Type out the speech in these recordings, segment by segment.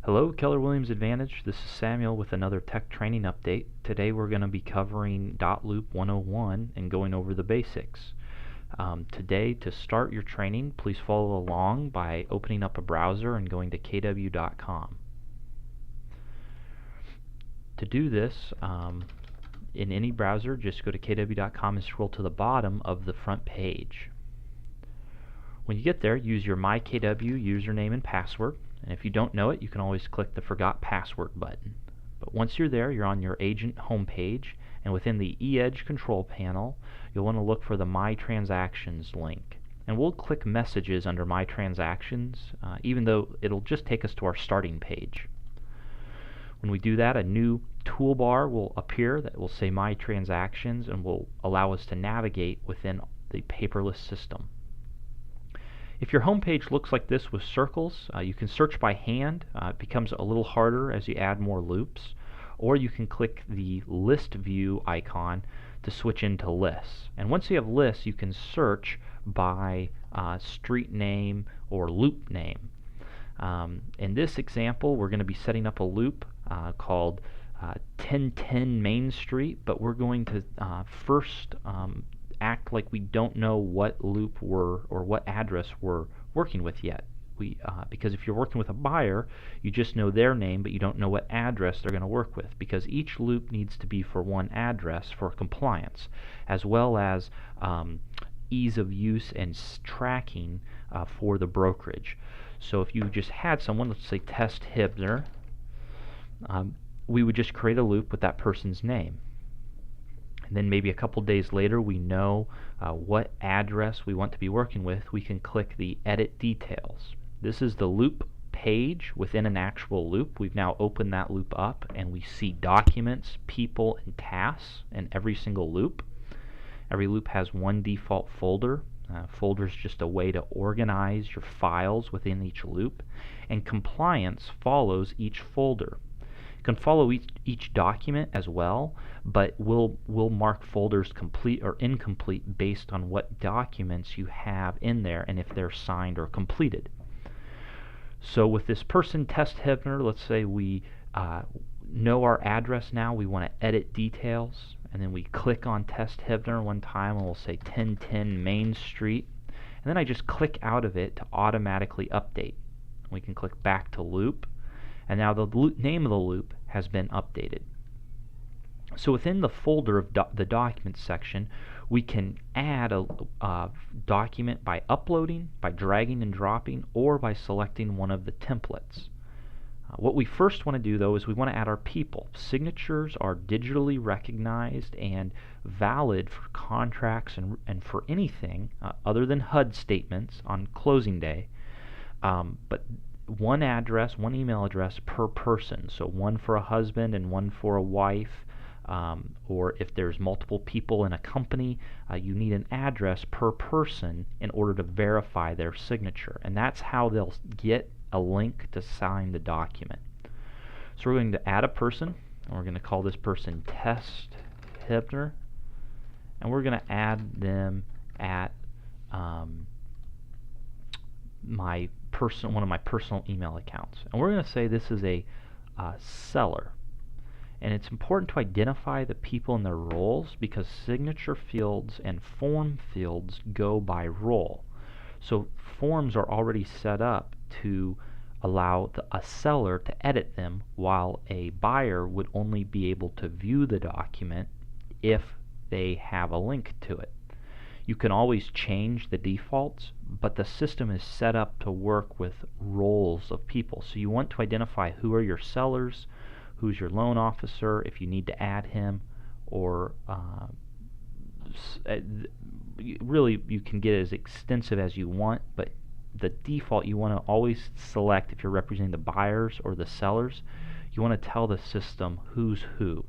Hello, Keller Williams Advantage. This is Samuel with another tech training update. Today we're going to be covering Dotloop 101 and going over the basics. Today, to start your training, please follow along by opening up a browser and going to kw.com. To do this, in any browser, just go to kw.com and scroll to the bottom of the front page. When you get there, use your MyKW username and password. And if you don't know it, you can always click the Forgot Password button. But once you're there, you're on your agent homepage, and within the eEdge control panel, you'll want to look for the My Transactions link. And we'll click Messages under My Transactions, even though it'll just take us to our starting page. When we do that, a new toolbar will appear that will say My Transactions and will allow us to navigate within the paperless system. If your home page looks like this with circles, you can search by hand. It becomes a little harder as you add more loops. Or you can click the list view icon to switch into lists. And once you have lists, you can search by street name or loop name. In this example, we're going to be setting up a loop called 1010 Main Street, but we're going to first act like we don't know what loop or what address we're working with yet. Because if you're working with a buyer, you just know their name, but you don't know what address they're going to work with, because each loop needs to be for one address for compliance, as well as ease of use and tracking for the brokerage. So if you just had someone, let's say Test Hibner, we would just create a loop with that person's name. And then maybe a couple days later, we know what address we want to be working with. We can click the Edit Details. This is the loop page within an actual loop. We've now opened that loop up, and we see documents, people, and tasks in every single loop. Every loop has one default folder. Folder is just a way to organize your files within each loop, and compliance follows each folder. Can follow each document as well, but we'll mark folders complete or incomplete based on what documents you have in there and if they're signed or completed. So with this person, Test Hibner, let's say we know our address now, we want to edit details, and then we click on Test Hibner one time and we'll say 1010 Main Street, and then I just click out of it to automatically update. We can click back to loop, and now the name of the loop has been updated. So within the folder of the Documents section, we can add a document by uploading, by dragging and dropping, or by selecting one of the templates. What we first want to do, though, is we want to add our people. Signatures are digitally recognized and valid for contracts and for anything other than HUD statements on closing day. But one address, one email address per person, so one for a husband and one for a wife, or if there's multiple people in a company, you need an address per person in order to verify their signature, and that's how they'll get a link to sign the document. So we're going to add a person, and we're going to call this person Test Hibner, and we're going to add them at one of my personal email accounts, and we're going to say this is a seller. And it's important to identify the people and their roles, because signature fields and form fields go by role. So forms are already set up to allow a seller to edit them, while a buyer would only be able to view the document if they have a link to it. You can always change the defaults, but the system is set up to work with roles of people. So you want to identify who are your sellers, who's your loan officer, if you need to add him, or really you can get as extensive as you want, but the default you want to always select, if you're representing the buyers or the sellers, you want to tell the system who's who.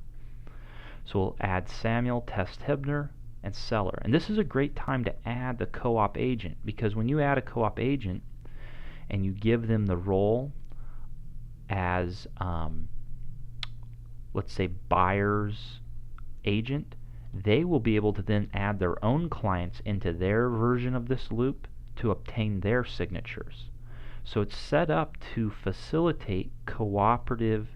So we'll add Samuel, Test Hibner, and seller. And this is a great time to add the co-op agent, because when you add a co-op agent and you give them the role as let's say buyer's agent, they will be able to then add their own clients into their version of this loop to obtain their signatures. So it's set up to facilitate cooperative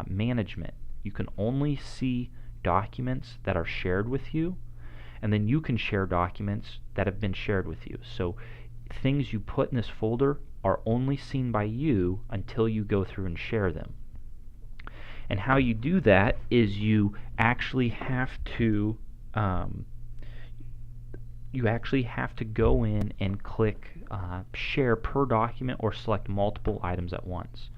management. You can only see documents that are shared with you, and then you can share documents that have been shared with you. So things you put in this folder are only seen by you until you go through and share them. And how you do that is you actually have to go in and click share per document or select multiple items at once.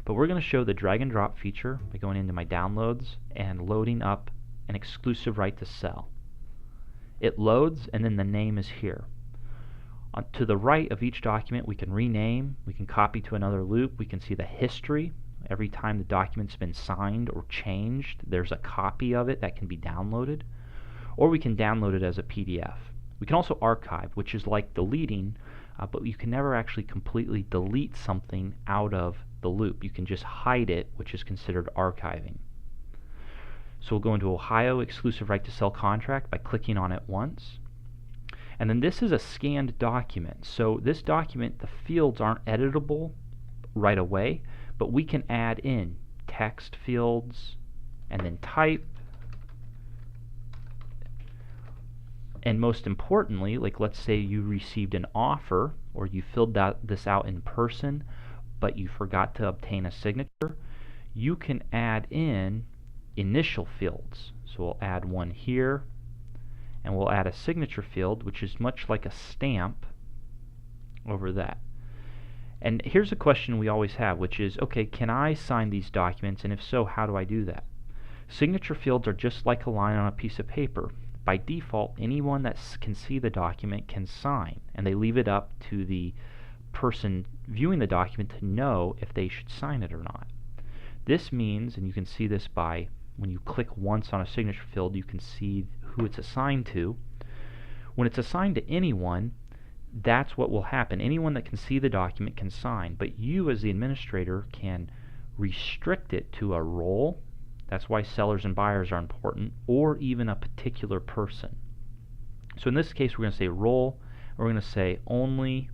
But we're going to show the drag and drop feature by going into my downloads and loading up an exclusive right to sell. It loads and then the name is here. To the right of each document we can rename, we can copy to another loop, we can see the history. Every time the document's been signed or changed, there's a copy of it that can be downloaded, or we can download it as a PDF. We can also archive, which is like deleting, but you can never actually completely delete something out of the loop. You can just hide it, which is considered archiving. So we'll go into Ohio exclusive right to sell contract by clicking on it once. And then this is a scanned document. So this document, the fields aren't editable right away, but we can add in text fields and then type. And most importantly, like let's say you received an offer or you filled this out in person, but you forgot to obtain a signature, you can add in initial fields. So we'll add one here, and we'll add a signature field, which is much like a stamp over that. And here's a question we always have, which is, okay, can I sign these documents, and if so, how do I do that? Signature fields are just like a line on a piece of paper. By default, anyone that can see the document can sign, and they leave it up to the person viewing the document to know if they should sign it or not. This means, and you can see this by when you click once on a signature field, you can see who it's assigned to. When it's assigned to anyone, that's what will happen. Anyone that can see the document can sign, but you as the administrator can restrict it to a role. That's why sellers and buyers are important, or even a particular person. So in this case, we're going to say role, and we're going to say only,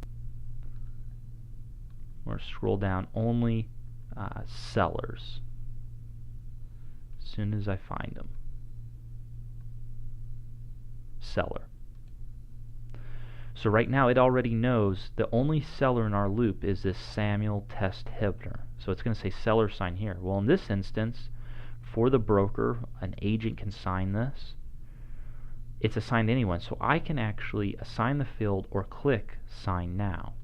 we're going to scroll down, only sellers, as soon as I find them. Seller. So right now it already knows the only seller in our loop is this Samuel Test Hibner. So it's going to say seller sign here. Well, in this instance, for the broker, an agent can sign this. It's assigned to anyone. So I can actually assign the field or click sign now.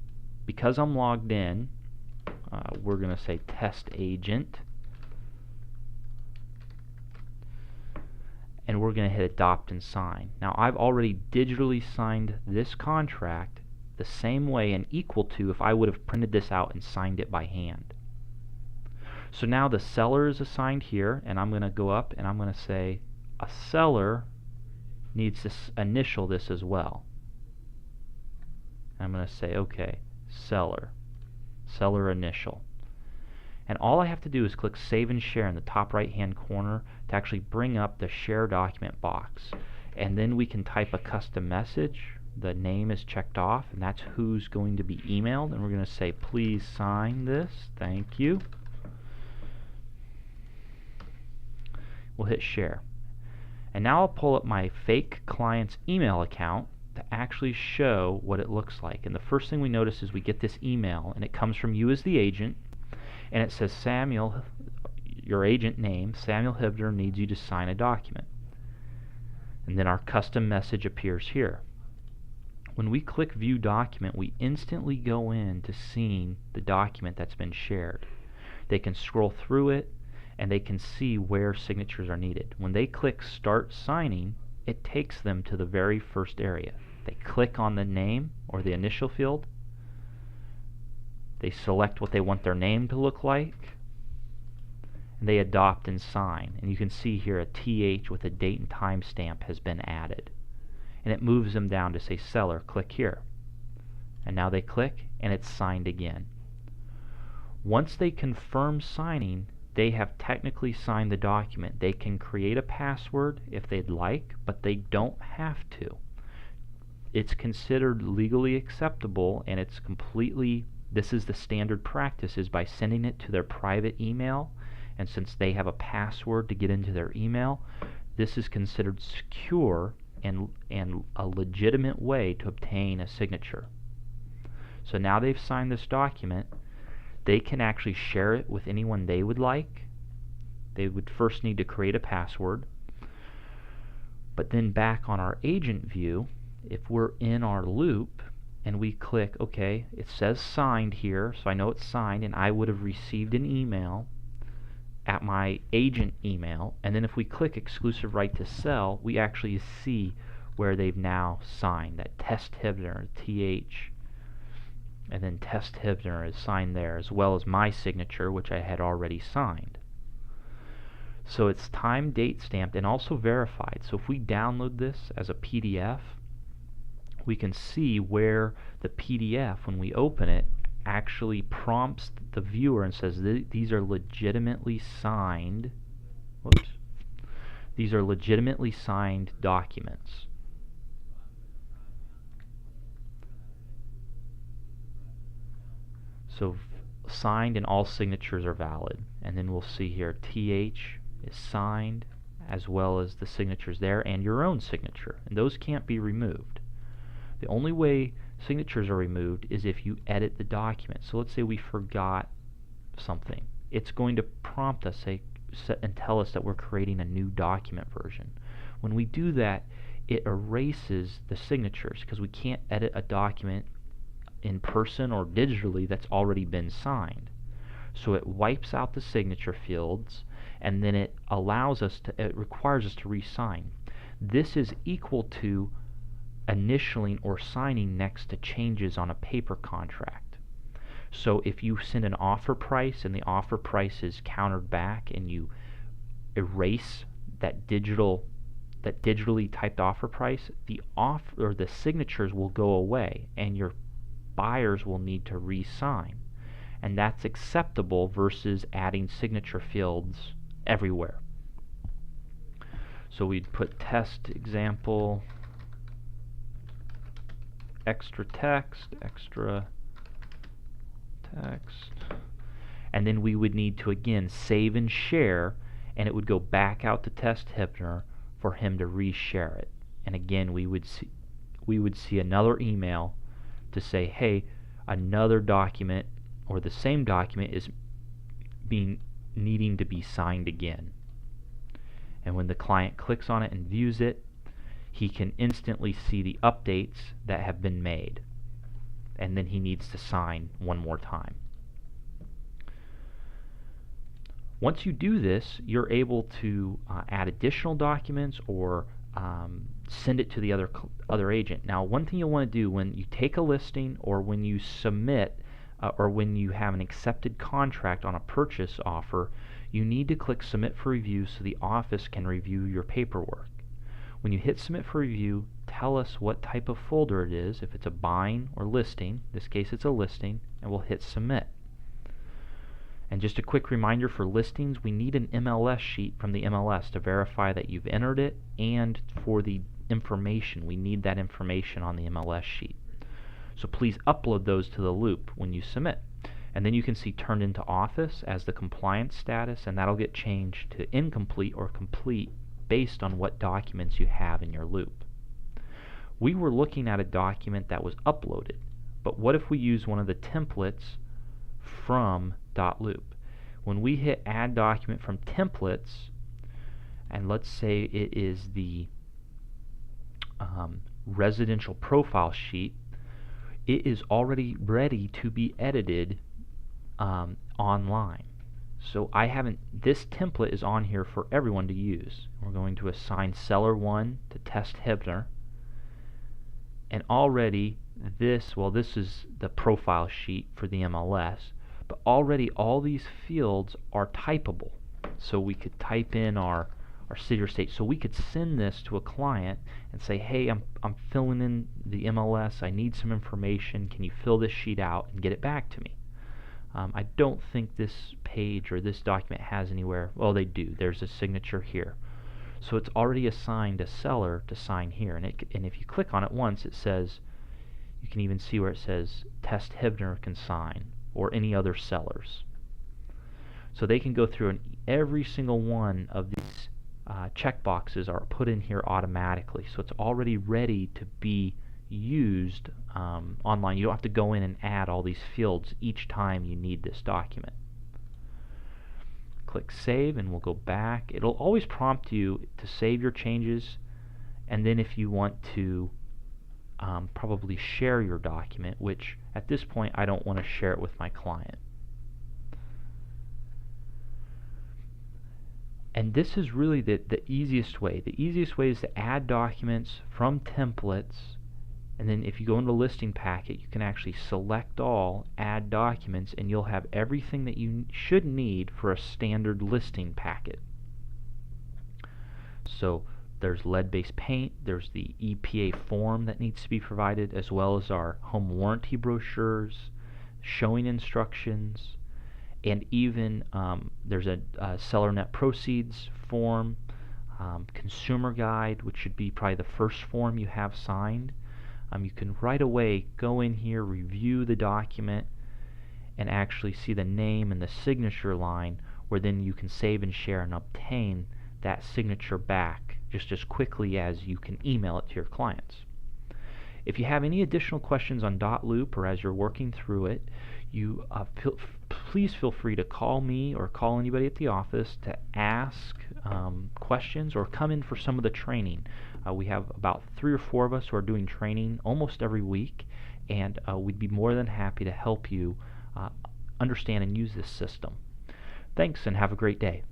Because I'm logged in, we're going to say test agent. And we're going to hit adopt and sign. Now I've already digitally signed this contract the same way and equal to if I would have printed this out and signed it by hand. So now the seller is assigned here, and I'm going to go up and I'm going to say a seller needs to initial this as well. I'm going to say okay, seller initial. And all I have to do is click Save and Share in the top right hand corner to actually bring up the Share Document box. And then we can type a custom message. The name is checked off, and that's who's going to be emailed. And we're going to say, please sign this. Thank you. We'll hit Share. And now I'll pull up my fake client's email account to actually show what it looks like. And the first thing we notice is we get this email, and it comes from you as the agent. And it says Samuel, your agent name, Samuel Hibner needs you to sign a document. And then our custom message appears here. When we click View Document, we instantly go in to seeing the document that's been shared. They can scroll through it, and they can see where signatures are needed. When they click Start Signing, it takes them to the very first area. They click on the name or the initial field. They select what they want their name to look like, and they adopt and sign. And you can see here a TH with a date and time stamp has been added. And it moves them down to say seller, click here. And now they click, and it's signed again. Once they confirm signing, they have technically signed the document. They can create a password if they'd like, but they don't have to. It's considered legally acceptable, and it's completely This is the standard practice, is by sending it to their private email, and since they have a password to get into their email, this is considered secure and a legitimate way to obtain a signature. So now they've signed this document, they can actually share it with anyone they would like. They would first need to create a password, but then back on our agent view, if we're in our loop and we click, okay, it says signed here, so I know it's signed, and I would have received an email at my agent email, and then if we click exclusive right to sell, we actually see where they've now signed. That Test Hibner, TH, and then Test Hibner is signed there, as well as my signature, which I had already signed. So it's time, date stamped, and also verified. So if we download this as a PDF, we can see where the PDF, when we open it, actually prompts the viewer and says these are legitimately signed. Whoops. These are legitimately signed documents. So signed, and all signatures are valid. And then we'll see here TH is signed, as well as the signatures there and your own signature, and those can't be removed. The only way signatures are removed is if you edit the document. So let's say we forgot something. It's going to prompt us and tell us that we're creating a new document version. When we do that, it erases the signatures, because we can't edit a document in person or digitally that's already been signed. So it wipes out the signature fields, and then it requires us to re-sign. This is equal to initialing or signing next to changes on a paper contract. So if you send an offer price and the offer price is countered back, and you erase that digitally typed offer price, the signatures will go away, and your buyers will need to re-sign. And that's acceptable versus adding signature fields everywhere. So we'd put test example, extra text, and then we would need to again save and share, and it would go back out to Test Hibner for him to reshare it. And again, we would see another email to say, hey, another document or the same document is needing to be signed again. And when the client clicks on it and views it, he can instantly see the updates that have been made, and then he needs to sign one more time. Once you do this, you're able to add additional documents or send it to the other agent. Now, one thing you'll want to do when you take a listing, or when you submit, or when you have an accepted contract on a purchase offer, you need to click Submit for Review so the office can review your paperwork. When you hit Submit for Review, tell us what type of folder it is, if it's a buying or listing. In this case it's a listing, and we'll hit Submit. And just a quick reminder, for listings, we need an MLS sheet from the MLS to verify that you've entered it, and for the information, we need that information on the MLS sheet. So please upload those to the loop when you submit. And then you can see Turned into Office as the compliance status, and that'll get changed to incomplete or complete based on what documents you have in your loop. We were looking at a document that was uploaded, but what if we use one of the templates from Dotloop? When we hit Add Document from Templates, and let's say it is the residential profile sheet, it is already ready to be edited online. So this template is on here for everyone to use. We're going to assign Seller 1 to Test Hibner, and already this is the profile sheet for the MLS, but already all these fields are typable. So we could type in our city or state. So we could send this to a client and say, hey, I'm filling in the MLS, I need some information, can you fill this sheet out and get it back to me? I don't think this page or this document has anywhere, well, they do, there's a signature here. So it's already assigned a seller to sign here, and if you click on it once, it says You can even see where it says Test Hibner Consign or any other sellers. So they can go through and every single one of these checkboxes are put in here automatically. So it's already ready to be used online. You don't have to go in and add all these fields each time you need this document. Click Save and we'll go back. It'll always prompt you to save your changes, and then if you want to probably share your document, which at this point I don't want to share it with my client. And this is really the easiest way. The easiest way is to add documents from templates, and then if you go into listing packet, you can actually select all, add documents, and you'll have everything that you should need for a standard listing packet. So there's lead-based paint, there's the EPA form that needs to be provided, as well as our home warranty brochures, showing instructions, and even there's a seller net proceeds form, consumer guide, which should be probably the first form you have signed. You can right away go in here, review the document, and actually see the name and the signature line, where then you can save and share and obtain that signature back just as quickly as you can email it to your clients. If you have any additional questions on Dotloop or as you're working through it, you please feel free to call me or call anybody at the office to ask questions or come in for some of the training. We have about 3 or 4 of us who are doing training almost every week, and we'd be more than happy to help you understand and use this system. Thanks, and have a great day.